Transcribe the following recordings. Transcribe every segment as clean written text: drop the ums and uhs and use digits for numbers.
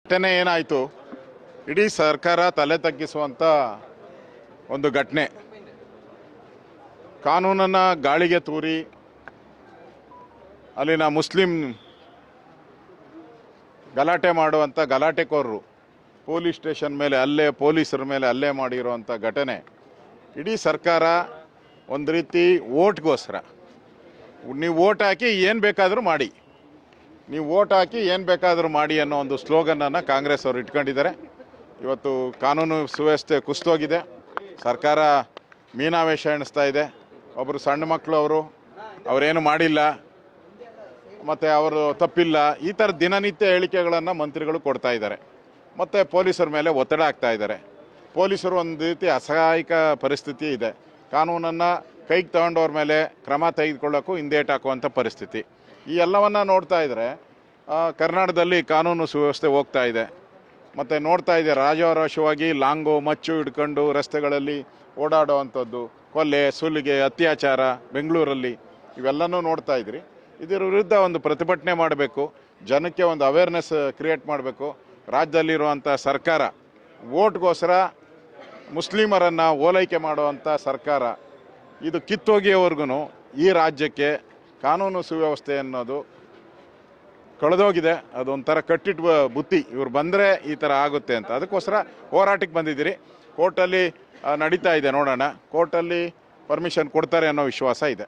ಘಟನೆ ಏನಾಯಿತು, ಇಡೀ ಸರ್ಕಾರ ತಲೆ ತಗ್ಗಿಸುವಂಥ ಒಂದು ಘಟನೆ. ಕಾನೂನನ್ನು ಗಾಳಿಗೆ ತೂರಿ ಅಲ್ಲಿನ ಮುಸ್ಲಿಂ ಗಲಾಟೆ ಮಾಡುವಂಥ ಗಲಾಟೆಕೋರರು ಪೊಲೀಸ್ ಸ್ಟೇಷನ್ ಮೇಲೆ ಪೊಲೀಸರ ಮೇಲೆ ಹಲ್ಲೆ ಮಾಡಿರುವಂಥ ಘಟನೆ. ಇಡೀ ಸರ್ಕಾರ ಒಂದು ರೀತಿ ಓಟ್ಗೋಸ್ಕರ ನೀವು ಓಟ್ ಹಾಕಿ ಏನು ಬೇಕಾದರೂ ಮಾಡಿ, ನೀವು ಓಟ್ ಹಾಕಿ ಏನು ಬೇಕಾದರೂ ಮಾಡಿ ಅನ್ನೋ ಒಂದು ಸ್ಲೋಗನನ್ನು ಕಾಂಗ್ರೆಸ್ ಅವರು ಇಟ್ಕೊಂಡಿದ್ದಾರೆ. ಇವತ್ತು ಕಾನೂನು ಸುವ್ಯವಸ್ಥೆ ಕುಸಿದೋಗಿದೆ, ಸರ್ಕಾರ ಮೀನಾವೇಶ ಎಣಿಸ್ತಾ ಇದೆ. ಒಬ್ಬರು ಸಣ್ಣ ಮಕ್ಕಳು ಅವರೇನು ಮಾಡಿಲ್ಲ ಮತ್ತು ಅವರು ತಪ್ಪಿಲ್ಲ, ಈ ಥರ ದಿನನಿತ್ಯ ಹೇಳಿಕೆಗಳನ್ನು ಮಂತ್ರಿಗಳು ಕೊಡ್ತಾ ಇದ್ದಾರೆ. ಮತ್ತು ಪೊಲೀಸರ ಮೇಲೆ ಒತ್ತಡ ಆಗ್ತಾ ಇದ್ದಾರೆ. ಪೊಲೀಸರು ಒಂದು ರೀತಿ ಅಸಹಾಯಕ ಪರಿಸ್ಥಿತಿ ಇದೆ. ಕಾನೂನನ್ನು ಕೈಗೆ ತಗೊಂಡವ್ರ ಮೇಲೆ ಕ್ರಮ ತೆಗೆದುಕೊಳ್ಳೋಕ್ಕೂ ಹಿಂದೇಟು ಹಾಕುವಂಥ ಪರಿಸ್ಥಿತಿ. ಈ ಎಲ್ಲವನ್ನು ನೋಡ್ತಾ ಇದ್ದರೆ ಕರ್ನಾಟಕದಲ್ಲಿ ಕಾನೂನು ಸುವ್ಯವಸ್ಥೆ ಹೋಗ್ತಾ ಇದೆ. ಮತ್ತು ನೋಡ್ತಾ ಇದೆ, ರಾಜಾರೋಷವಾಗಿ ಲಾಂಗು ಮಚ್ಚು ಹಿಡ್ಕೊಂಡು ರಸ್ತೆಗಳಲ್ಲಿ ಓಡಾಡೋ ಅಂಥದ್ದು, ಕೊಲೆ ಸುಲಿಗೆ ಅತ್ಯಾಚಾರ ಬೆಂಗಳೂರಲ್ಲಿ ಇವೆಲ್ಲನೂ ನೋಡ್ತಾ ಇದ್ರಿ. ಇದರ ವಿರುದ್ಧ ಒಂದು ಪ್ರತಿಭಟನೆ ಮಾಡಬೇಕು, ಜನಕ್ಕೆ ಒಂದು ಅವೇರ್ನೆಸ್ ಕ್ರಿಯೇಟ್ ಮಾಡಬೇಕು. ರಾಜ್ಯದಲ್ಲಿರುವಂಥ ಸರ್ಕಾರ ಓಟ್ಗೋಸ್ಕರ ಮುಸ್ಲಿಮರನ್ನು ಓಲೈಕೆ ಮಾಡುವಂಥ ಸರ್ಕಾರ, ಇದು ಕಿತ್ತೋಗಿಯವರೆಗೂ ಈ ರಾಜ್ಯಕ್ಕೆ ಕಾನೂನು ಸುವ್ಯವಸ್ಥೆ ಅನ್ನೋದು ಕಳೆದೋಗಿದೆ. ಅದೊಂಥರ ಕಟ್ಟಿಟ್ಟು ಬುತ್ತಿ, ಇವ್ರು ಬಂದರೆ ಈ ಥರ ಆಗುತ್ತೆ ಅಂತ. ಅದಕ್ಕೋಸ್ಕರ ಹೋರಾಟಕ್ಕೆ ಬಂದಿದ್ದೀರಿ. ಕೋರ್ಟಲ್ಲಿ ನಡೀತಾ ಇದೆ, ನೋಡೋಣ. ಕೋರ್ಟಲ್ಲಿ ಪರ್ಮಿಷನ್ ಕೊಡ್ತಾರೆ ಅನ್ನೋ ವಿಶ್ವಾಸ ಇದೆ.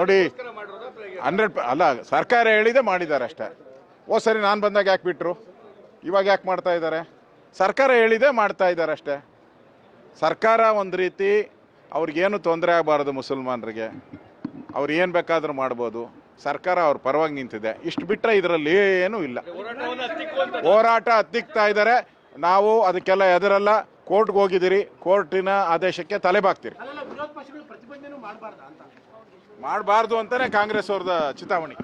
ನೋಡಿ 100 ಅಲ್ಲ, ಸರ್ಕಾರ ಹೇಳಿದೆ ಮಾಡಿದ್ದಾರೆ ಅಷ್ಟೇ. ಸರಿ ನಾನು ಬಂದಾಗ ಯಾಕೆ ಬಿಟ್ಟರು, ಇವಾಗ ಯಾಕೆ ಮಾಡ್ತಾ ಇದ್ದಾರೆ? ಸರ್ಕಾರ ಹೇಳಿದೆ ಮಾಡ್ತಾ ಇದ್ದಾರೆ ಅಷ್ಟೇ. ಸರ್ಕಾರ ಒಂದು ರೀತಿ ಅವ್ರಿಗೇನು ತೊಂದರೆ ಆಗಬಾರ್ದು, ಮುಸಲ್ಮಾನರಿಗೆ ಅವ್ರು ಏನು ಬೇಕಾದರೂ ಮಾಡ್ಬೋದು, ಸರ್ಕಾರ ಅವ್ರ ಪರವಾಗಿ ನಿಂತಿದೆ. ಇಷ್ಟು ಬಿಟ್ಟರೆ ಇದರಲ್ಲಿ ಏನೂ ಇಲ್ಲ. ಹೋರಾಟ ಹತ್ತಿಕ್ತಾ ಇದ್ದಾರೆ, ನಾವು ಅದಕ್ಕೆಲ್ಲ ಎದುರಲ್ಲ. ಕೋರ್ಟ್ಗೆ ಹೋಗಿದ್ದೀರಿ, ಕೋರ್ಟಿನ ಆದೇಶಕ್ಕೆ ತಲೆ ಬಾಗ್ತೀರಿ. ಮಾಡಬಾರ್ದು ಅಂತಲೇ ಕಾಂಗ್ರೆಸ್ ಅವ್ರದ್ದು ಚಿತಾವಣೆ.